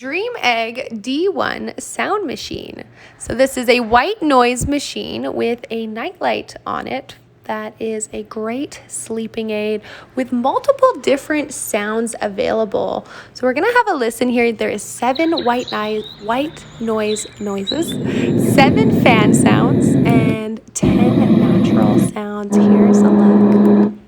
Dreamegg D1 sound machine. So this is a white noise machine with a nightlight on it that is a great sleeping aid with multiple different sounds available. So we're gonna have a listen here. There is 7 white noise noises, 7 fan sounds, and 10 natural sounds. Here's a look.